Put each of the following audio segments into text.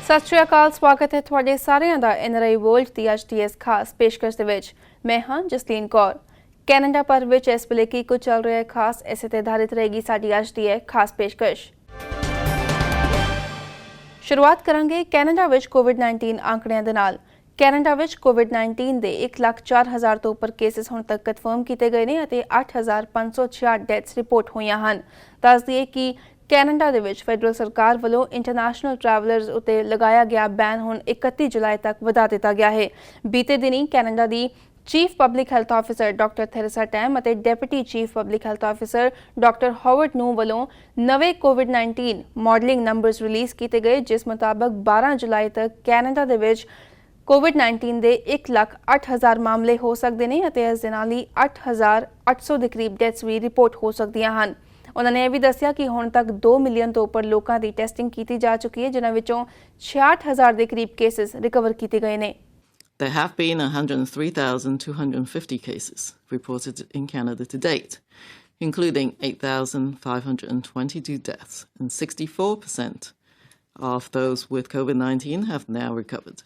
ਸਤਿ ਸ਼੍ਰੀ ਅਕਾਲ ਸਵਾਗਤ ਹੈ ਤੁਹਾਡੇ ਸਾਰਿਆਂ ਦਾ NRI ਵਰਲਡ ਦੀ ਅੱਜ ਦੀ ਇਸ ਖਾਸ ਪੇਸ਼ਕਸ਼ ਦੇ ਵਿੱਚ ਮੈਂ ਹਾਂ ਜਸਲੀਨ ਕੌਰ। ਕੈਨੇਡਾ ਭਰ ਵਿੱਚ ਇਸ ਵੇਲੇ ਕੀ ਕੁਝ ਚੱਲ ਰਿਹਾ ਹੈ ਖਾਸ ਇਸੇ ਤੇ ਆਧਾਰਿਤ ਰਹੇਗੀ ਸਾਡੀ ਅੱਜ ਦੀ ਖਾਸ ਪੇਸ਼ਕਸ਼। ਸ਼ੁਰੂਆਤ ਕਰਾਂਗੇ ਕੈਨੇਡਾ ਵਿੱਚ ਕੋਵਿਡ-19 ਆંકੜਿਆਂ ਦੇ ਨਾਲ। ਕੈਨੇਡਾ ਵਿੱਚ ਕੋਵਿਡ-19 ਦੇ 1,04,000 ਤੋਂ ਉੱਪਰ ਕੇਸਿਸ ਹੁਣ ਤੱਕ ਕਨਫਰਮ ਕੀਤੇ ਗਏ ਨੇ ਅਤੇ 8,566 ਡੈਥਸ ਰਿਪੋਰਟ ਹੋਈਆਂ ਹਨ। ਦੱਸ ਦਈਏ ਕਿ ਕੈਨੇਡਾ ਦੇ ਵਿੱਚ ਫੈਡਰਲ ਸਰਕਾਰ ਵੱਲੋਂ ਇੰਟਰਨੈਸ਼ਨਲ ਟਰੈਵਲਰਸ ਉੱਤੇ ਲਗਾਇਆ ਗਿਆ ਬੈਨ ਹੁਣ 31 ਜੁਲਾਈ ਤੱਕ ਵਧਾ ਦਿੱਤਾ ਗਿਆ ਹੈ। ਬੀਤੇ ਦਿਨੀ ਕੈਨੇਡਾ ਦੀ chief public health officer doctor Theresa Tam ਅਤੇ deputy chief public health officer doctor Howard ਨੂੰ ਵੱਲੋਂ ਨਵੇਂ ਕੋਵਿਡ-19 ਮਾਡਲਿੰਗ ਨੰਬਰਸ ਰਿਲੀਜ਼ ਕੀਤੇ ਗਏ, ਜਿਸ ਮੁਤਾਬਕ 12 ਜੁਲਾਈ ਤੱਕ ਕੈਨੇਡਾ ਦੇ ਵਿੱਚ ਕੋਵਿਡ-19 ਦੇ 1,08,000 ਮਾਮਲੇ ਹੋ ਸਕਦੇ ਨੇ ਅਤੇ ਇਸ ਦੇ ਨਾਲ ਹੀ 8,800 ਦੇ ਕਰੀਬ ਡੈਥਸ ਵੀ ਰਿਪੋਰਟ ਹੋ ਸਕਦੀਆਂ ਹਨ। ਉਹਨਾਂ ਨੇ ਇਹ ਵੀ ਦੱਸਿਆ ਕਿ ਹੁਣ ਤੱਕ 2 ਮਿਲੀਅਨ ਤੋਂ ਉੱਪਰ ਲੋਕਾਂ ਦੀ ਟੈਸਟਿੰਗ ਕੀਤੀ ਜਾ ਚੁੱਕੀ ਹੈ, ਜਿਨ੍ਹਾਂ ਵਿੱਚੋਂ 66,000 ਦੇ ਕਰੀਬ ਕੇਸਿਸ ਰਿਕਵਰ ਕੀਤੇ ਗਏ ਨੇ। There have been 103,250 cases reported in Canada to date, including 8,522 deaths, and 64% of those with COVID-19 have now recovered.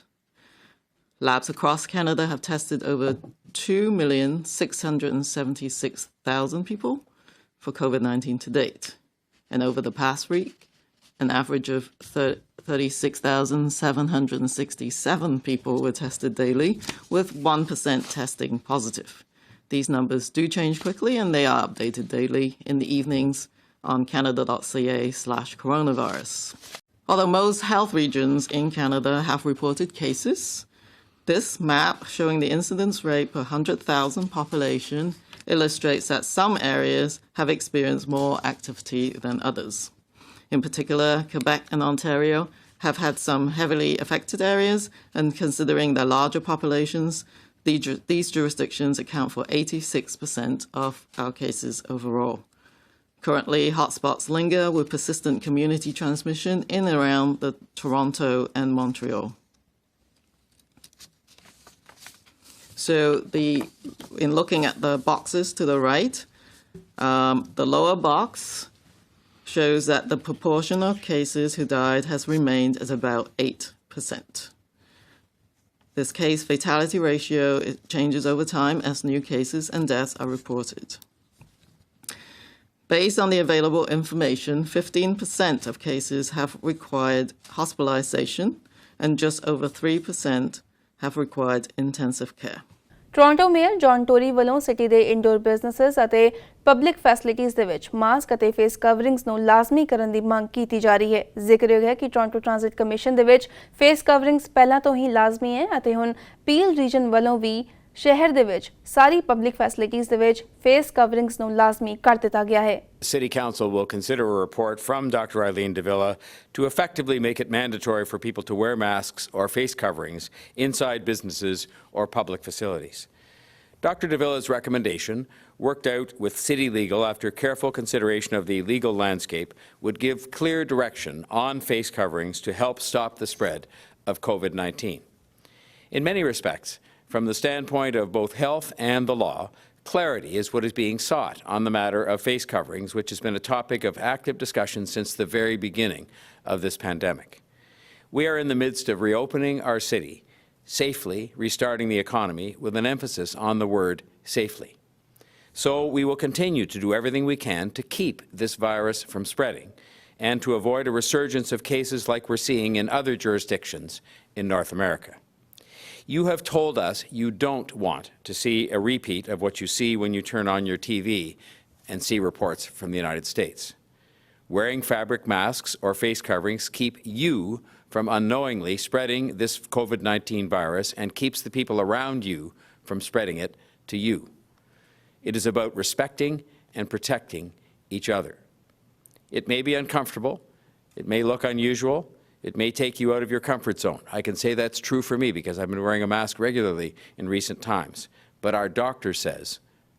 Labs across Canada have tested over 2,676,000 people for COVID-19 to date. And over the past week, an average of 36,767 people were tested daily, with 1% testing positive. These numbers do change quickly, and they are updated daily in the evenings on canada.ca/coronavirus. Although most health regions in Canada have reported cases, this map showing the incidence rate per 100,000 population illustrates that some areas have experienced more activity than others. In particular, Quebec and Ontario have had some heavily affected areas, and considering their larger populations, these jurisdictions account for 86% of our cases overall. Currently, hotspots linger with persistent community transmission in and around the Toronto and Montreal. So in looking at the boxes to the right, the lower box shows that the proportion of cases who died has remained at about 8%. This case fatality ratio changes over time as new cases and deaths are reported. Based on the available information, 15% of cases have required hospitalization, and just over 3% have required intensive care. Toronto mayor John Tory ਵੱਲੋਂ city ਦੇ indoor businesses ਅਤੇ public facilities ਦੇ ਵਿੱਚ mask ਅਤੇ face ਕਵਰਿੰਗਸ ਨੂੰ ਲਾਜ਼ਮੀ ਕਰਨ ਦੀ ਮੰਗ ਕੀਤੀ ਜਾ ਰਹੀ ਹੈ। ਜ਼ਿਕਰਯੋਗ ਹੈ ਕਿ ਟੋਰਾਂਟੋ ਟ੍ਰਾਂਜ਼ਿਟ ਕਮਿਸ਼ਨ ਦੇ ਵਿੱਚ ਫੇਸ ਕਵਰਿੰਗਸ ਪਹਿਲਾਂ ਤੋਂ ਹੀ ਲਾਜ਼ਮੀ ਹੈ ਅਤੇ ਹੁਣ ਪੀਲ ਰੀਜਨ ਵੱਲੋਂ ਵੀ ਸ਼ਹਿਰ ਦੇ ਵਿੱਚ ਸਾਰੀ ਪਬਲਿਕ ਫੈਸਿਲਿਟੀਜ਼ ਦੇ ਵਿੱਚ ਫੇਸ ਕਵਰਿੰਗਸ ਨੂੰ ਲਾਜ਼ਮੀ ਕਰ ਦਿੱਤਾ ਗਿਆ ਹੈ। City Council will consider a report from Dr. Eileen De Villa to effectively make it mandatory for people to wear masks or face coverings inside businesses or public facilities. Dr. De Villa's recommendation, worked out with City Legal after careful consideration of the legal landscape, would give clear direction on face coverings to help stop the spread of COVID-19. In many respects, from the standpoint of both health and the law, clarity is what is being sought on the matter of face coverings, which has been a topic of active discussion since the very beginning of this pandemic. We are in the midst of reopening our city, safely restarting the economy with an emphasis on the word safely. So we will continue to do everything we can to keep this virus from spreading and to avoid a resurgence of cases like we're seeing in other jurisdictions in North America. You have told us you don't want to see a repeat of what you see when you turn on your TV and see reports from the United States. Wearing fabric masks or face coverings keep you from unknowingly spreading this COVID-19 virus and keeps the people around you from spreading it to you. It is about respecting and protecting each other. It may be uncomfortable, it may look unusual, it may take you out of your comfort zone. I can say that's true for me because I've been wearing a mask regularly in recent times. But our doctor says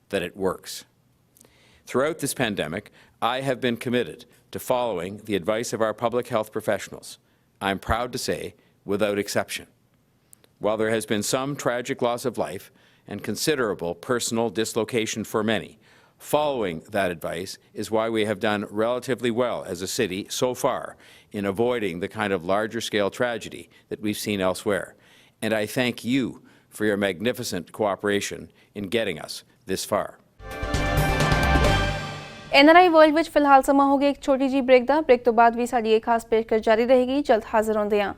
that it works. Throughout this pandemic, I have been committed to following the advice of our public health professionals. I'm proud to say, without exception. While there has been some tragic loss of life and considerable personal dislocation for many, Following that advice is why we have done relatively well as a city so far in avoiding the kind of larger scale tragedy that we've seen elsewhere. And I thank you for your magnificent cooperation in getting us this far. NRI world ਵਿੱਚ ਫਿਲਹਾਲ ਸਮਾਂ ਹੋ ਗਿਆ ਇੱਕ ਛੋਟੀ ਜੀ break ਦਾ। Break ਤੋਂ ਬਾਅਦ ਵੀ ਸਾਡੀ ਇਹ ਖਾਸ ਪੇਸ਼ਕਸ਼ ਜਾਰੀ ਰਹੇਗੀ। ਜਲਦ ਹਾਜ਼ਰ ਹੁੰਦੇ ਹਾਂ।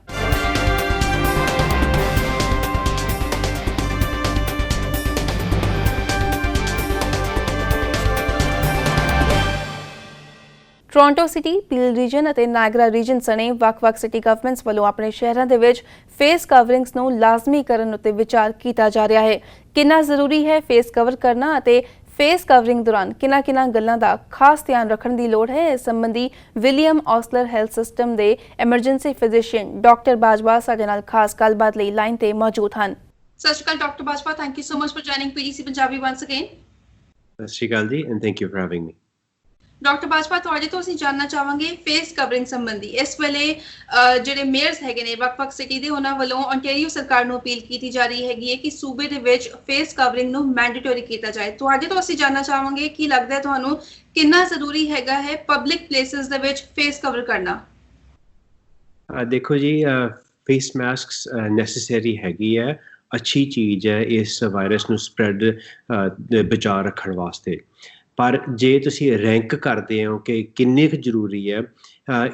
ਟੋਰਾਂਟੋ ਸਿਟੀ, ਪੀਲ ਰੀਜਨ ਅਤੇ ਨਾਇਗਰਾ ਰੀਜਨ ਸਣੇ ਵੱਖ-ਵੱਖ ਸਿਟੀ ਗਵਰਨਮੈਂਟਸ ਵੱਲੋਂ ਆਪਣੇ ਸ਼ਹਿਰਾਂ ਦੇ ਵਿੱਚ ਫੇਸ ਕਵਰਿੰਗਸ ਨੂੰ ਲਾਜ਼ਮੀ ਕਰਨ ਉੱਤੇ ਵਿਚਾਰ ਕੀਤਾ ਜਾ ਰਿਹਾ ਹੈ। ਕਿੰਨਾ ਜ਼ਰੂਰੀ ਹੈ ਫੇਸ ਕਵਰ ਕਰਨਾ ਅਤੇ ਫੇਸ ਕਵਰਿੰਗ ਦੌਰਾਨ ਕਿੰਨਾ ਗੱਲਾਂ ਦਾ ਖਾਸ ਧਿਆਨ ਰੱਖਣ ਦੀ ਲੋੜ ਹੈ, ਇਸ ਸੰਬੰਧੀ ਵਿਲੀਅਮ ਔਸਲਰ ਹੈਲਥ ਸਿਸਟਮ ਦੇ ਐਮਰਜੈਂਸੀ ਫਿਜ਼ੀਸ਼ੀਅਨ ਡਾਕਟਰ ਬਾਜਵਾ ਸਾਡੇ ਨਾਲ ਖਾਸ ਗੱਲਬਾਤ ਲਈ ਲਾਈਨ ਤੇ ਮੌਜੂਦ ਹਨ। Sat Shri Akal doctor Bajwa, thank you so much for joining PDC Punjabi once again. Sat Shri Akal ji and thank you for having me. Doctor Bajwa, ਤੁਹਾਡੇ ਤੋਂ ਅਸੀਂ ਜਾਣਨਾ ਚਾਹਾਂਗੇ ਫੇਸ ਕਵਰਿੰਗ ਸੰਬੰਧੀ। ਇਸ ਵੇਲੇ ਜਿਹੜੇ ਮੇਅਰਸ ਹੈਗੇ ਨੇ ਵੱਖ-ਵੱਖ ਸਿਟੀ ਦੇ, ਉਹਨਾਂ ਵੱਲੋਂ ontario ਸਰਕਾਰ ਨੂੰ ਅਪੀਲ ਕੀਤੀ ਜਾ ਰਹੀ ਹੈਗੀ ਹੈ ਕਿ ਸੂਬੇ ਦੇ ਵਿੱਚ ਫੇਸ ਕਵਰਿੰਗ ਨੂੰ ਮੈਂਡੇਟਰੀ ਕੀਤਾ ਜਾਏ। ਤੁਹਾਡੇ ਤੋਂ ਅਸੀਂ ਜਾਣਨਾ ਚਾਹਾਂਗੇ ਕੀ ਲੱਗਦਾ ਹੈ ਤੁਹਾਨੂੰ ਕਿੰਨਾ ਜ਼ਰੂਰੀ ਹੈਗਾ ਹੈ ਪਬਲਿਕ ਪਲੇਸਿਸ ਦੇ ਵਿੱਚ ਫੇਸ ਕਵਰ ਕਰਨਾ? ਦੇਖੋ ਜੀ, ਫੇਸ ਮਾਸਕਸ ਨੈਸੈਸਰੀ ਹੈਗੀ ਹੈ, ਅੱਛੀ ਚੀਜ਼ ਹੈ ਇਸ ਵਾਇਰਸ ਨੂੰ ਸਪਰੈਡ ਬਚਾ ਰੱਖਣ ਵਾਸਤੇ। ਪਰ ਜੇ ਤੁਸੀਂ ਰੈਂਕ ਕਰਦੇ ਹੋ ਕਿ ਕਿੰਨੇ ਕੁ ਜ਼ਰੂਰੀ ਹੈ,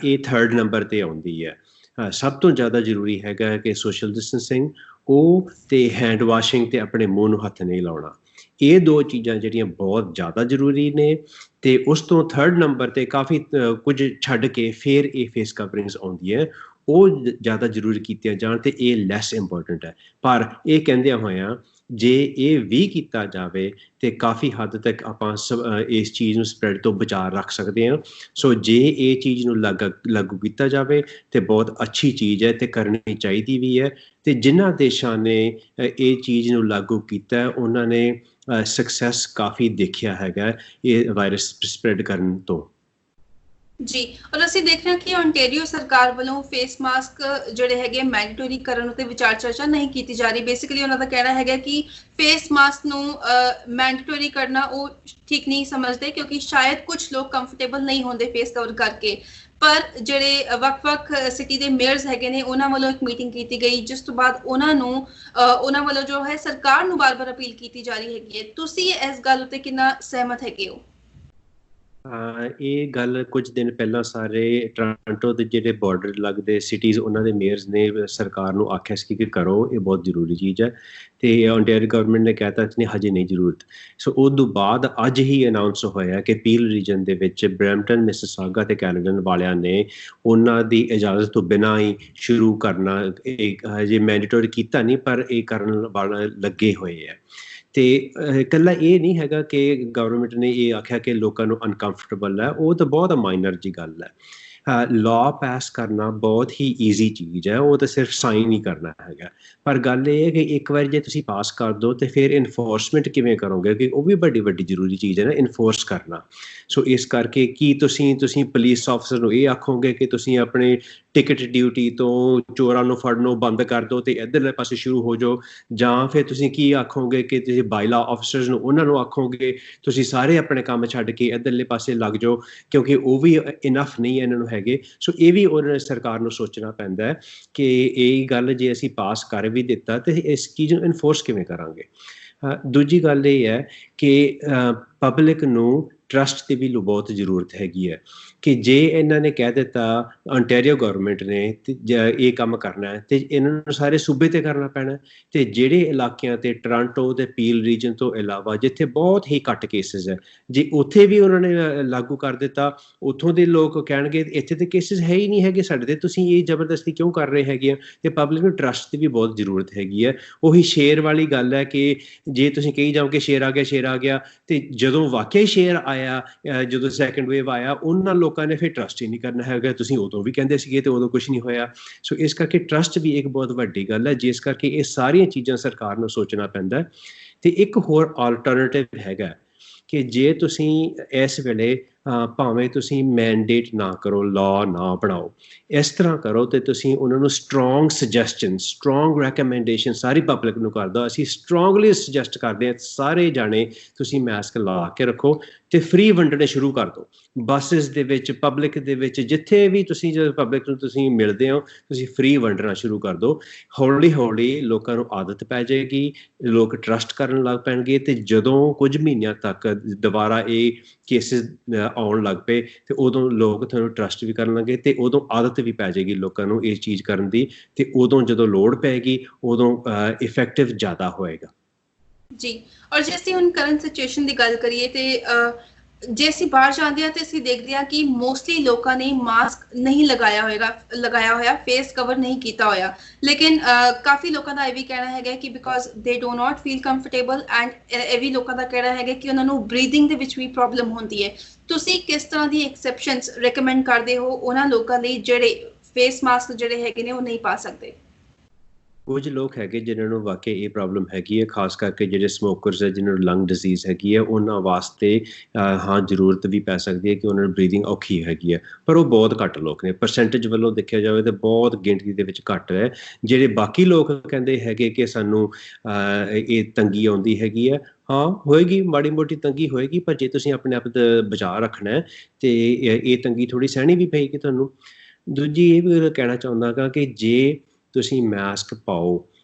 ਇਹ 3rd ਨੰਬਰ 'ਤੇ ਆਉਂਦੀ ਹੈ। ਸਭ ਤੋਂ ਜ਼ਿਆਦਾ ਜ਼ਰੂਰੀ ਹੈਗਾ ਕਿ ਸੋਸ਼ਲ ਡਿਸਟੈਂਸਿੰਗ ਉਹ ਅਤੇ ਹੈਂਡ ਵਾਸ਼ਿੰਗ ਅਤੇ ਆਪਣੇ ਮੂੰਹ ਨੂੰ ਹੱਥ ਨਹੀਂ ਲਾਉਣਾ। ਇਹ ਦੋ ਚੀਜ਼ਾਂ ਜਿਹੜੀਆਂ ਬਹੁਤ ਜ਼ਿਆਦਾ ਜ਼ਰੂਰੀ ਨੇ, ਅਤੇ ਉਸ ਤੋਂ 3rd ਨੰਬਰ 'ਤੇ ਕਾਫੀ ਕੁਝ ਛੱਡ ਕੇ ਫਿਰ ਇਹ ਫੇਸ ਕਵਰਿੰਗਸ ਆਉਂਦੀਆਂ, ਉਹ ਜ਼ਿਆਦਾ ਜ਼ਰੂਰੀ ਕੀਤੀਆਂ ਜਾਣ ਅਤੇ ਇਹ ਲੈਸ ਇੰਪੋਰਟੈਂਟ ਹੈ। ਪਰ ਇਹ ਕਹਿੰਦਿਆਂ ਹੋਇਆਂ ਜੇ ਇਹ ਵੀ ਕੀਤਾ ਜਾਵੇ ਤਾਂ ਕਾਫੀ ਹੱਦ ਤੱਕ ਆਪਾਂ ਇਸ ਚੀਜ਼ ਨੂੰ ਸਪਰੈਡ ਤੋਂ ਬਚਾ ਰੱਖ ਸਕਦੇ ਹਾਂ। ਸੋ ਜੇ ਇਹ ਚੀਜ਼ ਨੂੰ ਲਾਗੂ ਕੀਤਾ ਜਾਵੇ ਤਾਂ ਬਹੁਤ ਅੱਛੀ ਚੀਜ਼ ਹੈ ਅਤੇ ਕਰਨੀ ਚਾਹੀਦੀ ਵੀ ਹੈ। ਅਤੇ ਜਿਨ੍ਹਾਂ ਦੇਸ਼ਾਂ ਨੇ ਇਹ ਚੀਜ਼ ਨੂੰ ਲਾਗੂ ਕੀਤਾ ਉਹਨਾਂ ਨੇ ਸਕਸੈਸ ਕਾਫੀ ਦੇਖਿਆ ਹੈਗਾ ਇਹ ਵਾਇਰਸ ਸਪਰੈਡ ਕਰਨ ਤੋਂ। ਜੀ, ਔਰ ਅਸੀਂ ਦੇਖ ਰਹੇ ਹਾਂ ਕਿ ontario ਸਰਕਾਰ ਵੱਲੋਂ ਫੇਸ ਮਾਸਕ ਜਿਹੜੇ ਹੈਗੇ ਮੈਂਡੇਟਰੀ ਕਰਨ ਉੱਤੇ ਵਿਚਾਰ ਚਰਚਾ ਨਹੀਂ ਕੀਤੀ ਜਾ ਰਹੀ। ਬੇਸਿਕਲੀ ਉਹਨਾਂ ਦਾ ਕਹਿਣਾ ਹੈਗਾ ਕਿ ਫੇਸ ਮਾਸਕ ਨੂੰ ਮੈਂਡੇਟਰੀ ਕਰਨਾ ਉਹ ਠੀਕ ਨਹੀਂ ਸਮਝਦੇ, ਕਿਉਂਕਿ ਸ਼ਾਇਦ ਕੁਝ ਲੋਕ ਕੰਫਰਟੇਬਲ ਨਹੀਂ ਹੁੰਦੇ ਫੇਸ ਕਵਰ ਕਰਕੇ। ਪਰ ਜਿਹੜੇ ਵੱਖ-ਵੱਖ ਸਿਟੀ ਦੇ ਮੇਅਰਸ ਹੈਗੇ ਨੇ ਉਹਨਾਂ ਵੱਲੋਂ ਇੱਕ ਮੀਟਿੰਗ ਕੀਤੀ ਗਈ, ਜਿਸ ਤੋਂ ਬਾਅਦ ਉਹਨਾਂ ਵੱਲੋਂ ਜੋ ਹੈ ਸਰਕਾਰ ਨੂੰ ਬਾਰ-ਬਾਰ ਅਪੀਲ ਕੀਤੀ ਜਾ ਰਹੀ ਹੈਗੀ ਹੈ। ਤੁਸੀਂ ਇਸ ਗੱਲ ਉੱਤੇ ਕਿੰਨਾ ਸਹਿਮਤ ਹੈਗੇ ਹੋ? ਇਹ ਗੱਲ ਕੁਝ ਦਿਨ ਪਹਿਲਾਂ ਸਾਰੇ ਟੋਰਾਂਟੋ ਦੇ ਜਿਹੜੇ ਬਾਰਡਰ ਲੱਗਦੇ ਸਿਟੀਜ਼ ਉਹਨਾਂ ਦੇ ਮੇਅਰਸ ਨੇ ਸਰਕਾਰ ਨੂੰ ਆਖਿਆ ਸੀ ਕਿ ਕਰੋ, ਇਹ ਬਹੁਤ ਜ਼ਰੂਰੀ ਚੀਜ਼ ਹੈ। ਅਤੇ ontario ਗਵਰਨਮੈਂਟ ਨੇ ਕਹਿ ਤਾ ਨਹੀਂ, ਹਜੇ ਨਹੀਂ ਜ਼ਰੂਰਤ। ਸੋ ਉਸ ਤੋਂ ਬਾਅਦ ਅੱਜ ਹੀ ਅਨਾਊਂਸ ਹੋਇਆ ਕਿ ਪੀਲ ਰੀਜਨ ਦੇ ਵਿੱਚ ਬਰੈਂਪਟਨ, ਮਿਸਿਸਾਗਾ ਅਤੇ ਕੈਲਗਨ ਵਾਲਿਆਂ ਨੇ ਉਹਨਾਂ ਦੀ ਇਜਾਜ਼ਤ ਤੋਂ ਬਿਨਾਂ ਹੀ ਸ਼ੁਰੂ ਕਰਨਾ, ਹਜੇ ਮੈਂਡੇਟਰੀ ਕੀਤਾ ਨਹੀਂ ਪਰ ਇਹ ਕਰਨ ਵਾਲਾ ਲੱਗੇ ਹੋਏ ਹੈ। ਅਤੇ ਇਕੱਲਾ ਇਹ ਨਹੀਂ ਹੈਗਾ ਕਿ ਗਵਰਨਮੈਂਟ ਨੇ ਇਹ ਆਖਿਆ ਕਿ ਲੋਕਾਂ ਨੂੰ ਅਨਕੰਫਰਟੇਬਲ ਹੈ, ਉਹ ਤਾਂ ਬਹੁਤ ਮਾਈਨਰ ਜਿਹੀ ਗੱਲ ਹੈ। ਲਾਅ ਪਾਸ ਕਰਨਾ ਬਹੁਤ ਹੀ ਈਜ਼ੀ ਚੀਜ਼ ਹੈ, ਉਹ ਤਾਂ ਸਿਰਫ ਸਾਈਨ ਹੀ ਕਰਨਾ ਹੈਗਾ। ਪਰ ਗੱਲ ਇਹ ਹੈ ਕਿ ਇੱਕ ਵਾਰ ਜੇ ਤੁਸੀਂ ਪਾਸ ਕਰ ਦਿਓ ਅਤੇ ਫਿਰ ਇਨਫੋਰਸਮੈਂਟ ਕਿਵੇਂ ਕਰੋਗੇ, ਕਿ ਉਹ ਵੀ ਵੱਡੀ ਜ਼ਰੂਰੀ ਚੀਜ਼ ਹੈ ਨਾ, ਇਨਫੋਰਸ ਕਰਨਾ। ਸੋ ਇਸ ਕਰਕੇ ਕੀ ਤੁਸੀਂ ਪੁਲਿਸ ਆਫਿਸਰ ਨੂੰ ਇਹ ਆਖੋਗੇ ਕਿ ਤੁਸੀਂ ਆਪਣੇ ਟਿਕਟ ਡਿਊਟੀ ਤੋਂ ਚੋਰਾਂ ਨੂੰ ਫੜਨੋਂ ਬੰਦ ਕਰ ਦਿਓ ਅਤੇ ਇੱਧਰਲੇ ਪਾਸੇ ਸ਼ੁਰੂ ਹੋ ਜਾਓ, ਜਾਂ ਫਿਰ ਤੁਸੀਂ ਕੀ ਆਖੋਗੇ ਕਿ ਤੁਸੀਂ ਬਾਈਲਾ ਆਫਿਸਰਸ ਨੂੰ ਉਹਨਾਂ ਨੂੰ ਆਖੋਗੇ ਤੁਸੀਂ ਸਾਰੇ ਆਪਣੇ ਕੰਮ ਛੱਡ ਕੇ ਇੱਧਰਲੇ ਪਾਸੇ ਲੱਗ ਜਾਓ, ਕਿਉਂਕਿ ਉਹ ਵੀ ਇਨਫ ਨਹੀਂ ਇਹਨਾਂ ਨੂੰ ਹੈਗੇ। ਸੋ ਇਹ ਵੀ ਉਹਨਾਂ ਸਰਕਾਰ ਨੂੰ ਸੋਚਣਾ ਪੈਂਦਾ ਹੈ ਕਿ ਇਹ ਗੱਲ ਜੇ ਅਸੀਂ ਪਾਸ ਕਰ ਵੀ ਦਿੱਤਾ ਤਾਂ ਇਸ ਚੀਜ਼ ਨੂੰ ਇਨਫੋਰਸ ਕਿਵੇਂ ਕਰਾਂਗੇ। ਦੂਜੀ ਗੱਲ ਇਹ ਹੈ ਕਿ ਪਬਲਿਕ ਨੂੰ ਟਰਸਟ ਦੀ ਵੀ ਬਹੁਤ ਜ਼ਰੂਰਤ ਹੈਗੀ ਹੈ ਕਿ ਜੇ ਇਹਨਾਂ ਨੇ ਕਹਿ ਦਿੱਤਾ ontario ਗਵਰਨਮੈਂਟ ਨੇ ਇਹ ਕੰਮ ਕਰਨਾ ਹੈ, ਅਤੇ ਇਹਨਾਂ ਨੂੰ ਸਾਰੇ ਸੂਬੇ 'ਤੇ ਕਰਨਾ ਪੈਣਾ। ਅਤੇ ਜਿਹੜੇ ਇਲਾਕਿਆਂ 'ਤੇ ਟੋਰਾਂਟੋ ਅਤੇ ਪੀਲ ਰੀਜਨ ਤੋਂ ਇਲਾਵਾ ਜਿੱਥੇ ਬਹੁਤ ਹੀ ਘੱਟ ਕੇਸਿਸ ਹੈ, ਜੇ ਉੱਥੇ ਵੀ ਉਹਨਾਂ ਨੇ ਲਾਗੂ ਕਰ ਦਿੱਤਾ, ਉੱਥੋਂ ਦੇ ਲੋਕ ਕਹਿਣਗੇ ਇੱਥੇ ਤਾਂ ਕੇਸਿਸ ਹੈ ਹੀ ਨਹੀਂ ਹੈਗੇ ਸਾਡੇ 'ਤੇ, ਤੁਸੀਂ ਇਹ ਜ਼ਬਰਦਸਤੀ ਕਿਉਂ ਕਰ ਰਹੇ ਹੈਗੇ ਆ। ਅਤੇ ਪਬਲਿਕ ਨੂੰ ਟਰਸਟ ਦੀ ਵੀ ਬਹੁਤ ਜ਼ਰੂਰਤ ਹੈਗੀ ਹੈ। ਉਹੀ ਸ਼ੇਰ ਵਾਲੀ ਗੱਲ ਹੈ ਕਿ ਜੇ ਤੁਸੀਂ ਕਹੀ ਜਾਓ ਕਿ ਸ਼ੇਰ ਆ ਗਿਆ ਅਤੇ ਜਦੋਂ ਵਾਕਿਆ ਹੀ ਸ਼ੇਰ ਆਇਆ, ਜਦੋਂ ਸੈਕਿੰਡ ਵੇਵ ਆਇਆ, ਉਹਨਾਂ ਲੋਕਾਂ ਨੇ ਫਿਰ ਟਰਸਟ ਹੀ ਨਹੀਂ ਕਰਨਾ ਹੈਗਾ। ਤੁਸੀਂ ਉਦੋਂ ਵੀ ਕਹਿੰਦੇ ਸੀਗੇ ਅਤੇ ਉਦੋਂ ਕੁਛ ਨਹੀਂ ਹੋਇਆ। ਸੋ ਇਸ ਕਰਕੇ ਟਰਸਟ ਵੀ ਇੱਕ ਬਹੁਤ ਵੱਡੀ ਗੱਲ ਹੈ, ਜਿਸ ਕਰਕੇ ਇਹ ਸਾਰੀਆਂ ਚੀਜ਼ਾਂ ਸਰਕਾਰ ਨੂੰ ਸੋਚਣਾ ਪੈਂਦਾ। ਅਤੇ ਇੱਕ ਹੋਰ ਆਲਟਰਨੇਟਿਵ ਹੈਗਾ ਕਿ ਜੇ ਤੁਸੀਂ ਇਸ ਵੇਲੇ ਭਾਵੇਂ ਤੁਸੀਂ ਮੈਂਡੇਟ ਨਾ ਕਰੋ, ਲਾਅ ਨਾ ਬਣਾਓ, ਇਸ ਤਰ੍ਹਾਂ ਕਰੋ ਅਤੇ ਤੁਸੀਂ ਉਹਨਾਂ ਨੂੰ ਸਟਰੋਂਗ ਸੁਜੈਸਸ਼ਨ, ਸਟਰੋਂਗ ਰੈਕਮੈਂਡੇਸ਼ਨ ਸਾਰੀ ਪਬਲਿਕ ਨੂੰ ਕਰ ਦਿਓ। ਅਸੀਂ ਸਟਰੋਂਗਲੀ ਸੁਜੈਸਟ ਕਰਦੇ ਹਾਂ ਸਾਰੇ ਜਾਣੇ ਤੁਸੀਂ ਮਾਸਕ ਲਾ ਕੇ ਰੱਖੋ, ਤੇ ਫ੍ਰੀ ਵੰਡਣੇ ਸ਼ੁਰੂ ਕਰ ਦਿਓ। ਬੱਸਿਸ ਦੇ ਵਿੱਚ, ਪਬਲਿਕ ਦੇ ਵਿੱਚ, ਜਿੱਥੇ ਵੀ ਤੁਸੀਂ ਜਦੋਂ ਪਬਲਿਕ ਨੂੰ ਤੁਸੀਂ ਮਿਲਦੇ ਹੋ, ਤੁਸੀਂ ਫ੍ਰੀ ਵੰਡਣਾ ਸ਼ੁਰੂ ਕਰ ਦਿਓ। ਹੌਲੀ ਹੌਲੀ ਲੋਕਾਂ ਨੂੰ ਆਦਤ ਪੈ ਜਾਏਗੀ, ਲੋਕ ਟਰਸਟ ਕਰਨ ਲੱਗ ਪੈਣਗੇ, ਤੇ ਜਦੋਂ ਕੁਝ ਮਹੀਨਿਆਂ ਤੱਕ ਦੁਬਾਰਾ ਇਹ ਕੇਸਿਸ ਆਉਣ ਲੱਗ ਪਏ ਤੇ ਉਦੋਂ ਲੋਕ ਤੁਹਾਨੂੰ ਟਰਸਟ ਵੀ ਕਰਨ ਲੱਗੇ, ਤੇ ਉਦੋਂ ਆਦਤ ਵੀ ਪੈ ਜਾਏਗੀ ਲੋਕਾਂ ਨੂੰ ਇਹ ਚੀਜ਼ ਕਰਨ ਦੀ, ਤੇ ਉਦੋਂ ਜਦੋਂ ਲੋੜ ਪੈਗੀ ਉਦੋਂ ਇਫੈਕਟਿਵ ਜ਼ਿਆਦਾ ਹੋਏਗਾ। ਜੀ, ਔਰ ਜੇ ਅਸੀਂ ਹੁਣ ਕਰੰਟ ਸਿਚੁਏਸ਼ਨ ਦੀ ਗੱਲ ਕਰੀਏ ਤੇ ਜੇ ਅਸੀਂ ਬਾਹਰ ਜਾਂਦੇ ਹਾਂ ਤੇ ਅਸੀਂ ਦੇਖਦੇ ਹਾਂ ਕਿ ਮੋਸਟਲੀ ਲੋਕਾਂ ਨੇ ਮਾਸਕ ਨਹੀਂ ਲਗਾਇਆ ਹੋਇਆ, ਫੇਸ ਕਵਰ ਨਹੀਂ ਕੀਤਾ ਹੋਇਆ, ਲੇਕਿਨ ਕਾਫੀ ਲੋਕਾਂ ਦਾ ਇਹ ਵੀ ਕਹਿਣਾ ਹੈਗਾ ਕਿ ਬਿਕੋਜ਼ ਦੇ do not feel comfortable, and ਇਹ ਵੀ ਲੋਕਾਂ ਦਾ ਕਹਿਣਾ ਹੈਗਾ ਕਿ ਉਹਨਾਂ ਨੂੰ ਬਰੀਥਿੰਗ ਦੇ ਵਿੱਚ ਵੀ ਪ੍ਰੋਬਲਮ ਹੁੰਦੀ ਹੈ। ਤੁਸੀਂ ਕਿਸ ਤਰ੍ਹਾਂ ਦੀ ਐਕਸੈਪਸ਼ਨਸ ਰეკਮੈਂਡ ਕਰਦੇ ਹੋ ਉਹਨਾਂ ਲੋਕਾਂ ਲਈ ਜਿਹੜੇ ਫੇਸ ਮਾਸਕ ਜਿਹੜੇ ਹੈਗੇ ਨੇ ਉਹ ਨਹੀਂ ਪਾ ਸਕਦੇ? ਕੁਝ ਲੋਕ ਹੈਗੇ ਜਿਨ੍ਹਾਂ ਨੂੰ ਵਾਕਈ ਇਹ ਪ੍ਰੋਬਲਮ ਹੈਗੀ ਹੈ, ਖਾਸ ਕਰਕੇ ਜਿਹੜੇ ਸਮੋਕਰਸ ਹੈ, ਜਿਨ੍ਹਾਂ ਨੂੰ ਲੰਗ ਡਿਜ਼ੀਜ਼ ਹੈਗੀ ਹੈ, ਉਹਨਾਂ ਵਾਸਤੇ ਹਾਂ ਜ਼ਰੂਰਤ ਵੀ ਪੈ ਸਕਦੀ ਹੈ ਕਿ ਉਹਨਾਂ ਨੂੰ ਬਰੀਥਿੰਗ ਔਖੀ ਹੈਗੀ ਹੈ, ਪਰ ਉਹ ਬਹੁਤ ਘੱਟ ਲੋਕ ਨੇ। ਪਰਸੈਂਟੇਜ ਵੱਲੋਂ ਦੇਖਿਆ ਜਾਵੇ ਤਾਂ ਬਹੁਤ ਗਿਣਤੀ ਦੇ ਵਿੱਚ ਘੱਟ ਹੈ। ਜਿਹੜੇ ਬਾਕੀ ਲੋਕ ਕਹਿੰਦੇ ਹੈਗੇ ਕਿ ਸਾਨੂੰ ਇਹ ਤੰਗੀ ਆਉਂਦੀ ਹੈਗੀ ਹੈ, ਹਾਂ ਹੋਏਗੀ, ਮਾੜੀ ਮੋਟੀ ਤੰਗੀ ਹੋਏਗੀ, ਪਰ ਜੇ ਤੁਸੀਂ ਆਪਣੇ ਆਪ ਦਾ ਬਚਾਅ ਰੱਖਣਾ ਹੈ ਤੇ ਇਹ ਤੰਗੀ ਥੋੜ੍ਹੀ ਸਹਿਣੀ ਵੀ ਪਏਗੀ ਤੁਹਾਨੂੰ। ਦੂਜੀ ਇਹ ਵੀ ਕਹਿਣਾ ਚਾਹੁੰਦਾ ਗਾ ਕਿ ਜੇ ਤੁਸੀਂ ਮਾਸਕ ਪਾਓ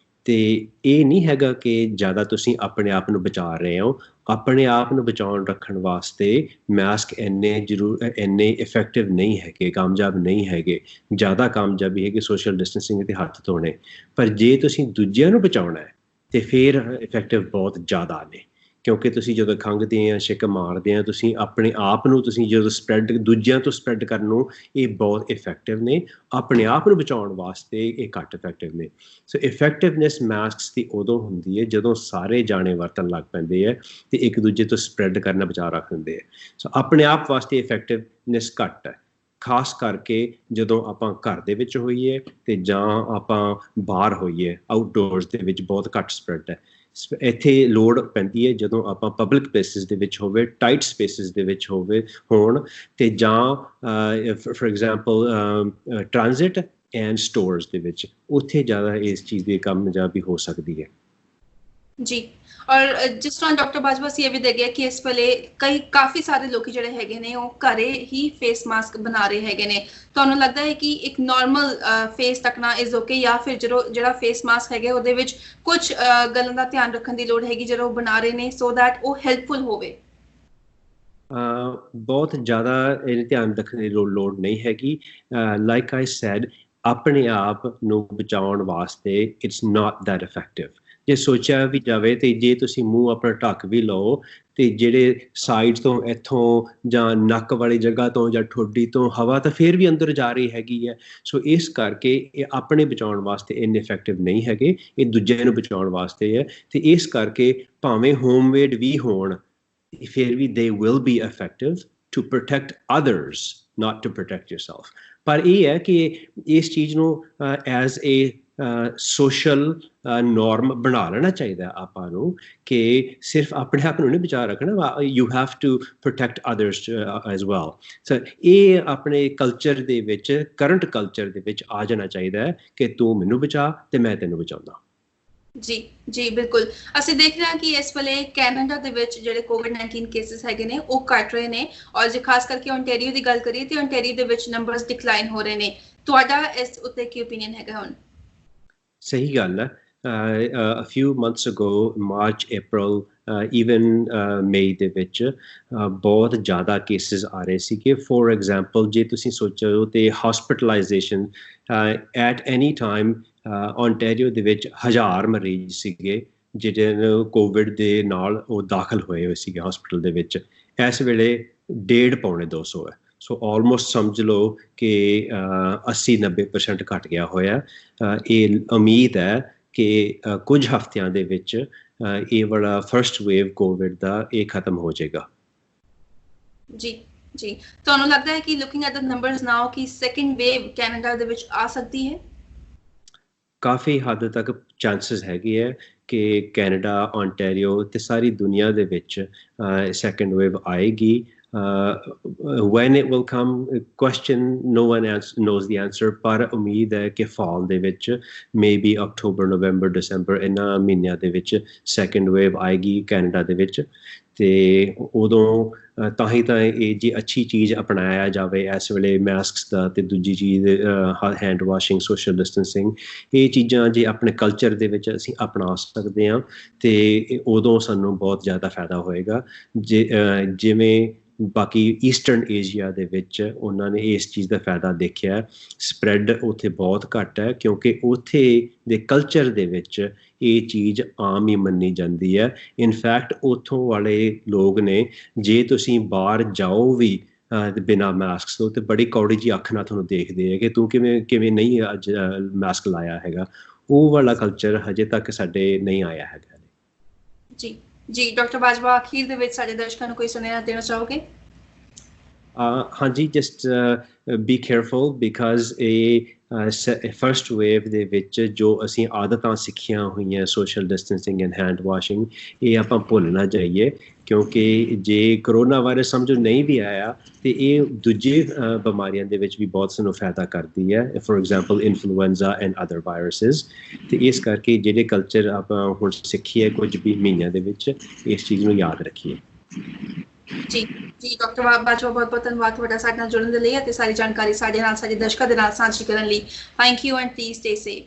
ਤੇ ਇਹ ਨਹੀਂ ਹੈਗਾ ਕਿ ਜ਼ਿਆਦਾ ਤੁਸੀਂ ਆਪਣੇ ਆਪ ਨੂੰ ਬਚਾ ਰਹੇ ਹੋ। ਆਪਣੇ ਆਪ ਨੂੰ ਬਚਾਉਣ ਰੱਖਣ ਵਾਸਤੇ ਮਾਸਕ ਇੰਨੇ ਇਫੈਕਟਿਵ ਨਹੀਂ ਹੈਗੇ, ਕਾਮਯਾਬ ਨਹੀਂ ਹੈਗੇ। ਜ਼ਿਆਦਾ ਕਾਮਯਾਬੀ ਹੈਗੀ ਸੋਸ਼ਲ ਡਿਸਟੈਂਸਿੰਗ ਤੇ ਹੱਥ ਧੋਣੇ। ਪਰ ਜੇ ਤੁਸੀਂ ਦੂਜਿਆਂ ਨੂੰ ਬਚਾਉਣਾ ਹੈ ਤੇ ਫਿਰ ਇਫੈਕਟਿਵ ਬਹੁਤ ਜ਼ਿਆਦਾ ਨੇ, ਕਿਉਂਕਿ ਤੁਸੀਂ ਜਦੋਂ ਖੰਘਦੇ ਆ, ਛਿੱਕ ਮਾਰਦੇ ਆ, ਤੁਸੀਂ ਆਪਣੇ ਆਪ ਨੂੰ ਤੁਸੀਂ ਜਦੋਂ ਸਪਰੈਡ ਦੂਜਿਆਂ ਤੋਂ ਸਪਰੈਡ ਕਰਨ ਨੂੰ ਇਹ ਬਹੁਤ ਇਫੈਕਟਿਵ ਨੇ। ਆਪਣੇ ਆਪ ਨੂੰ ਬਚਾਉਣ ਵਾਸਤੇ ਇਹ ਘੱਟ ਇਫੈਕਟਿਵ ਨੇ। ਸੋ ਇਫੈਕਟਿਵਨੈਸ ਮਾਸਕਸ ਦੀ ਉਦੋਂ ਹੁੰਦੀ ਹੈ ਜਦੋਂ ਸਾਰੇ ਜਾਣੇ ਵਰਤਣ ਲੱਗ ਪੈਂਦੇ ਹੈ ਤੇ ਇੱਕ ਦੂਜੇ ਤੋਂ ਸਪਰੈਡ ਕਰਨਾ ਬਚਾ ਰੱਖ ਦਿੰਦੇ ਹੈ। ਸੋ ਆਪਣੇ ਆਪ ਵਾਸਤੇ ਇਫੈਕਟਿਵਨੈਸ ਘੱਟ ਹੈ, ਖਾਸ ਕਰਕੇ ਜਦੋਂ ਆਪਾਂ ਘਰ ਦੇ ਵਿੱਚ ਹੋਈਏ ਤੇ ਜਾਂ ਆਪਾਂ ਬਾਹਰ ਹੋਈਏ, ਆਊਟਡੋਰਸ ਦੇ ਵਿੱਚ ਬਹੁਤ ਘੱਟ ਸਪਰੈਡ ਹੈ। ਇੱਥੇ ਲੋੜ ਪੈਂਦੀ ਹੈ ਜਦੋਂ ਆਪਾਂ ਪਬਲਿਕ ਪਲੇਸਿਸ ਦੇ ਵਿੱਚ ਹੋਵੇ, ਟਾਈਟ ਸਪੇਸਿਸ ਦੇ ਵਿੱਚ ਹੋਣ ਤੇ ਜਾਂ for example transit and stores ਦੇ ਵਿੱਚ, ਉੱਥੇ ਜ਼ਿਆਦਾ ਇਸ ਚੀਜ਼ ਦੀ ਕਾਮਯਾਬੀ ਹੋ ਸਕਦੀ ਹੈ। ਜੀ, ਔਰ ਜਿਸ ਤਰ੍ਹਾਂ ਡਾਕਟਰ ਬਾਜਵਾ ਅਸੀਂ ਇਹ ਵੀ ਦੇਖਿਆ ਕਿ ਇਸ ਵੇਲੇ ਕਾਫੀ ਸਾਰੇ ਲੋਕ ਜਿਹੜੇ ਹੈਗੇ ਨੇ ਉਹ ਘਰੇ ਹੀ ਫੇਸ ਮਾਸਕ ਬਣਾ ਰਹੇ ਹੈਗੇ ਨੇ। ਤੁਹਾਨੂੰ ਲੱਗਦਾ ਹੈ ਕਿ ਇੱਕ ਨਾਰਮਲ ਫੇਸ ਤੱਕਣਾ ਇਜ਼ ਓਕੇ, ਜਾਂ ਫਿਰ ਜਿਹੜਾ ਫੇਸ ਮਾਸਕ ਹੈਗਾ ਉਹਦੇ ਵਿੱਚ ਕੁਝ ਗੱਲਾਂ ਦਾ ਧਿਆਨ ਰੱਖਣ ਦੀ ਲੋੜ ਹੈਗੀ ਜਦੋਂ ਉਹ ਬਣਾ ਰਹੇ ਨੇ ਸੋ ਦੈਟ ਉਹ ਹੈਲਪਫੁਲ ਹੋਵੇ? ਬਹੁਤ ਜ਼ਿਆਦਾ ਇਹ ਧਿਆਨ ਰੱਖਣ ਦੀ ਲੋੜ ਨਹੀਂ ਹੈਗੀ। ਲਾਈਕ ਆਈ ਸੈਡ, ਆਪਣੇ ਆਪ ਨੂੰ ਬਚਾਉਣ ਵਾਸਤੇ ਇਟਸ ਨਾਟ ਦੈਟ ਇਫੈਕਟਿਵ। ਜੇ ਸੋਚਿਆ ਵੀ ਜਾਵੇ ਤੇ ਜੇ ਤੁਸੀਂ ਮੂੰਹ ਆਪਣਾ ਢੱਕ ਵੀ ਲਓ ਤੇ ਜਿਹੜੇ ਸਾਈਡ ਤੋਂ ਇੱਥੋਂ ਜਾਂ ਨੱਕ ਵਾਲੀ ਜਗ੍ਹਾ ਤੋਂ ਜਾਂ ਠੋਡੀ ਤੋਂ ਹਵਾ ਤਾਂ ਫਿਰ ਵੀ ਅੰਦਰ ਜਾ ਰਹੀ ਹੈਗੀ ਹੈ। ਸੋ ਇਸ ਕਰਕੇ ਇਹ ਆਪਣੇ ਬਚਾਉਣ ਵਾਸਤੇ ਇੰਨੇ ਇਫੈਕਟਿਵ ਨਹੀਂ ਹੈਗੇ, ਇਹ ਦੂਜਿਆਂ ਨੂੰ ਬਚਾਉਣ ਵਾਸਤੇ ਹੈ। ਤੇ ਇਸ ਕਰਕੇ ਭਾਵੇਂ ਹੋਮਮੇਡ ਵੀ ਹੋਣ ਫਿਰ ਵੀ they will be effective to protect others, not to protect yourself। ਪਰ ਇਹ ਹੈ ਕਿ ਇਸ ਚੀਜ਼ ਨੂੰ ਐਜ਼ ਏ ਸੋਸ਼ਲ ਨੋਰਮ ਬਣਾ ਲੈਣਾ ਚਾਹੀਦਾ ਆਪਾਂ ਨੂੰ ਕਿ ਸਿਰਫ ਆਪਣੇ ਆਪ ਨੂੰ ਨਹੀਂ ਬਚਾ ਰੱਖਣਾ, you have to protect others as well. So ਇਹ ਆਪਣੇ ਕਲਚਰ ਦੇ ਵਿੱਚ, ਕਰੰਟ ਕਲਚਰ ਦੇ ਵਿੱਚ ਆ ਜਾਣਾ ਚਾਹੀਦਾ ਹੈ ਕਿ ਤੂੰ ਮੈਨੂੰ ਬਚਾ ਤੇ ਮੈਂ ਤੈਨੂੰ ਬਚਾਉਂਦਾ। ਜੀ ਬਿਲਕੁਲ। ਅਸੀਂ ਦੇਖ ਰਹੇ ਹਾਂ ਕਿ ਇਸ ਵੇਲੇ ਕੈਨੇਡਾ ਦੇ ਵਿੱਚ ਜਿਹੜੇ COVID-19 ਕੇਸਿਸ ਹੈਗੇ ਨੇ ਉਹ ਘਟ ਰਹੇ ਨੇ, ਔਰ ਜੇ ਖਾਸ ਕਰਕੇ ਓਨਟਾਰੀਓ ਦੀ ਗੱਲ ਕਰੀਏ ਤੇ ਓਨਟਾਰੀਓ ਦੇ ਵਿੱਚ ਨੰਬਰਸ ਡਿਕਲਾਈਨ ਹੋ ਰਹੇ ਨੇ। ਤੁਹਾਡਾ ਇਸ ਉੱਤੇ ਕੀ ਓਪੀਨੀਅਨ ਹੈਗਾ ਹੁਣ? ਸਹੀ ਗੱਲ ਹੈ। A few months ago, March, April, even May ਦੇ ਵਿੱਚ ਬਹੁਤ ਜ਼ਿਆਦਾ ਕੇਸਿਸ ਆ ਰਹੇ ਸੀਗੇ। ਫੋਰ ਐਗਜ਼ਾਮਪਲ, ਜੇ ਤੁਸੀਂ ਸੋਚੋ ਤੇ hospitalisation at any time Ontario ਦੇ ਵਿੱਚ 1000 ਮਰੀਜ਼ ਸੀਗੇ ਜਿਹੜੇ ਕੋਵਿਡ ਦੇ ਨਾਲ ਉਹ ਦਾਖਲ ਹੋਏ ਸੀਗੇ ਹਸਪੀਟਲ ਦੇ ਵਿੱਚ। ਇਸ ਵੇਲੇ 150-200 ਹੈ। ਸੋ ਆਲਮੋਸਟ ਸਮਝ ਲਓ ਕਿ 80-90% ਘਟ ਗਿਆ ਹੋਇਆ। ਇਹ ਉਮੀਦ ਹੈ ਕਿ ਕੁਝ ਹਫ਼ਤਿਆਂ ਦੇ ਵਿੱਚ ਇਹ ਵਾਲਾ ਫਰਸਟ ਵੇਵ ਕੋਵਿਡ ਦਾ ਇਹ ਖਤਮ ਹੋ ਜਾਏਗਾ। ਜੀ ਤੁਹਾਨੂੰ ਲੱਗਦਾ ਹੈ ਕਿ ਲੁਕਿੰਗ ਐਟ ਦ ਨੰਬਰਸ ਨਾਓ ਕਿ ਸੈਕੰਡ ਵੇਵ ਕੈਨੇਡਾ ਦੇ ਵਿੱਚ ਆ ਸਕਦੀ ਹੈ? ਕਾਫੀ ਹੱਦ ਤੱਕ ਚਾਂਸਸ ਹੈਗੇ ਹੈ ਕਿ ਕੈਨੇਡਾ, ਓਨਟਾਰੀਓ ਤੇ ਸਾਰੀ ਦੁਨੀਆ ਦੇ ਵਿੱਚ ਸੈਕੰਡ ਵੇਵ ਆਏਗੀ। When it will come, question no one else knows the answer, ਪਰ ਉਮੀਦ ਹੈ ਕਿ ਫਾਲ ਦੇ ਵਿੱਚ ਮੇਬੀ ਅਕਤੂਬਰ, ਨਵੰਬਰ, ਦਸੰਬਰ ਇਹਨਾਂ ਮਹੀਨਿਆਂ ਦੇ ਵਿੱਚ ਸੈਕੰਡ ਵੇਵ ਆਏਗੀ ਕੈਨੇਡਾ ਦੇ ਵਿੱਚ। ਤੇ ਉਦੋਂ ਤਾਂ ਹੀ ਤਾਂ ਇਹ ਜੇ ਅੱਛੀ ਚੀਜ਼ ਅਪਣਾਇਆ ਜਾਵੇ ਇਸ ਵੇਲੇ ਮਾਸਕਸ ਦਾ ਤੇ ਦੂਜੀ ਚੀਜ਼ ਹੈਂਡ ਵਾਸ਼ਿੰਗ, ਸੋਸ਼ਲ ਡਿਸਟੈਂਸਿੰਗ, ਇਹ ਚੀਜ਼ਾਂ ਜੇ ਆਪਣੇ ਕਲਚਰ ਦੇ ਵਿੱਚ ਅਸੀਂ ਅਪਣਾ ਸਕਦੇ ਹਾਂ ਤੇ ਉਦੋਂ ਸਾਨੂੰ ਬਹੁਤ ਜ਼ਿਆਦਾ ਫਾਇਦਾ ਹੋਏਗਾ। ਜਿਵੇਂ ਬਾਕੀ ਈਸਟਰਨ ਏਸ਼ੀਆ ਦੇ ਵਿੱਚ ਉਹਨਾਂ ਨੇ ਇਸ ਚੀਜ਼ ਦਾ ਫਾਇਦਾ ਦੇਖਿਆ, ਸਪਰੈਡ ਉੱਥੇ ਬਹੁਤ ਘੱਟ ਹੈ ਕਿਉਂਕਿ ਉੱਥੇ ਦੇ ਕਲਚਰ ਦੇ ਵਿੱਚ ਇਹ ਚੀਜ਼ ਆਮ ਹੀ ਮੰਨੀ ਜਾਂਦੀ ਹੈ। ਇਨਫੈਕਟ ਉੱਥੋਂ ਵਾਲੇ ਲੋਕ ਨੇ ਜੇ ਤੁਸੀਂ ਬਾਹਰ ਜਾਓ ਵੀ ਬਿਨਾਂ ਮਾਸਕ ਤੋਂ ਤੇ ਬੜੀ ਕੌੜੀ ਜਿਹੀ ਅੱਖ ਨਾਲ ਤੁਹਾਨੂੰ ਦੇਖਦੇ ਹੈ ਕਿ ਤੂੰ ਕਿਵੇਂ ਨਹੀਂ ਅੱਜ ਮਾਸਕ ਲਾਇਆ ਹੈਗਾ। ਉਹ ਵਾਲਾ ਕਲਚਰ ਹਜੇ ਤੱਕ ਸਾਡੇ ਨਹੀਂ ਆਇਆ ਹੈਗਾ। ਜੀ ਡਾਕਟਰ ਬਾਜਵਾ, ਅਖੀਰ ਦੇ ਵਿੱਚ ਸਾਡੇ ਦਰਸ਼ਕਾਂ ਨੂੰ ਕੋਈ ਸੁਨੇਹਾ ਦੇਣਾ ਚਾਹੋਗੇ? ਹਾਂਜੀ, ਜਸਟ ਬੀ ਕੇਅਰਫੁਲ ਬਿਕਾਜ਼ ਇਹ ਫਰਸਟ ਵੇਵ ਦੇ ਵਿੱਚ ਜੋ ਅਸੀਂ ਆਦਤਾਂ ਸਿੱਖੀਆਂ ਹੋਈਆਂ social distancing and hand washing, ਇਹ ਆਪਾਂ ਭੁੱਲ ਨਾ ਜਾਈਏ ਕਿਉਂਕਿ ਜੇ ਕਰੋਨਾ ਵਾਇਰਸ ਸਮਝੋ ਨਹੀਂ ਵੀ ਆਇਆ ਤੇ ਇਹ ਦੂਜੇ ਬਿਮਾਰੀਆਂ ਦੇ ਵਿੱਚ ਵੀ ਬਹੁਤ ਸਾਨੂੰ ਫਾਇਦਾ ਕਰਦੀ ਹੈ, for example influenza and other viruses. ਤੇ ਇਸ ਕਰਕੇ ਜਿਹੜੇ ਕਲਚਰ ਆਪਾਂ ਹੁਣ ਸਿੱਖੀਏ ਕੁਝ ਵੀ ਮਹੀਨਿਆਂ ਦੇ ਵਿੱਚ, ਇਸ ਚੀਜ਼ ਨੂੰ ਯਾਦ ਰੱਖੀਏ। ਜੀ ਡਾਕਟਰ ਬਾਜਵਾ, ਬਹੁਤ ਬਹੁਤ ਧੰਨਵਾਦ ਤੁਹਾਡਾ ਸਾਡੇ ਨਾਲ ਜੁੜਨ ਦੇ ਲਈ ਅਤੇ ਸਾਰੀ ਜਾਣਕਾਰੀ ਸਾਡੇ ਨਾਲ ਸਾਡੇ ਦਰਸ਼ਕਾਂ ਦੇ ਨਾਲ ਸਾਂਝੀ ਕਰਨ ਲਈ। Thank you and please stay safe.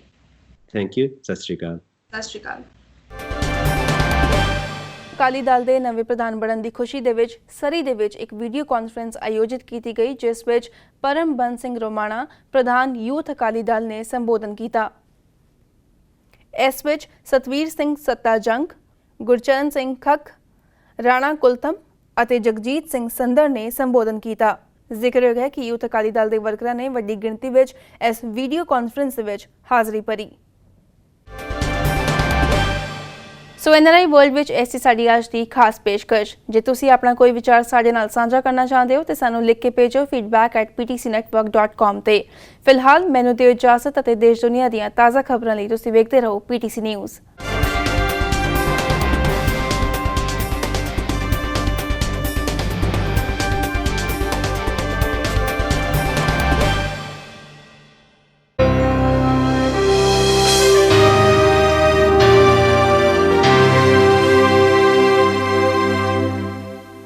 Thank you. ਸਤਿ ਸ਼੍ਰੀ ਅਕਾਲ। ਸਤਿ ਸ਼੍ਰੀ ਅਕਾਲ। ਅਕਾਲੀ ਦਲ ਦੇ ਨਵੇਂ ਪ੍ਰਧਾਨ ਬਣਨ ਦੀ ਖੁਸ਼ੀ ਦੇ ਵਿੱਚ ਸਰੀ ਦੇ ਵਿੱਚ ਇੱਕ ਵੀਡੀਓ ਕਾਨਫਰੰਸ ਆਯੋਜਿਤ ਕੀਤੀ ਗਈ ਜਿਸ ਵਿੱਚ ਪਰਮਬੰਸ ਸਿੰਘ ਰੋਮਾਣਾ, ਪ੍ਰਧਾਨ ਯੂਥ ਅਕਾਲੀ ਦਲ ਨੇ ਸੰਬੋਧਨ ਕੀਤਾ। ਇਸ ਵਿੱਚ ਸਤਵੀਰ ਸਿੰਘ ਸੱਤਾ ਜੰਗ, ਗੁਰਚਰਨ ਸਿੰਘ ਖੱਖ, ਰਾਣਾ ਕੁਲਤਮ ਅਤੇ ਜਗਜੀਤ ਸਿੰਘ ਸੰਧਰ ਨੇ ਸੰਬੋਧਨ ਕੀਤਾ। ਜ਼ਿਕਰਯੋਗ ਹੈ ਕਿ ਯੂਥ ਅਕਾਲੀ ਦਲ ਦੇ ਵਰਕਰਾਂ ਨੇ ਵੱਡੀ ਗਿਣਤੀ ਵਿੱਚ ਇਸ ਵੀਡੀਓ ਕਾਨਫਰੰਸ ਵਿੱਚ ਹਾਜ਼ਰੀ ਭਰੀ। ਸੋ NRI ਵਰਲਡ ਵਿੱਚ ਐਸੀ ਸਾਡੀ ਅੱਜ ਦੀ ਖਾਸ ਪੇਸ਼ਕਸ਼। ਜੇ ਤੁਸੀਂ ਆਪਣਾ ਕੋਈ ਵਿਚਾਰ ਸਾਡੇ ਨਾਲ ਸਾਂਝਾ ਕਰਨਾ ਚਾਹੁੰਦੇ ਹੋ ਤੇ ਸਾਨੂੰ ਲਿਖ ਕੇ ਭੇਜੋ feedback@ptcnetwork.com ਤੇ। ਫਿਲਹਾਲ ਮੈਨੂੰ ਦਿਓ ਇਜਾਜ਼ਤ ਅਤੇ ਦੇਸ਼ ਦੁਨੀਆ ਦੀਆਂ ਤਾਜ਼ਾ ਖਬਰਾਂ ਲਈ ਤੁਸੀਂ ਵੇਖਦੇ ਰਹੋ PTC ਨਿਊਜ਼।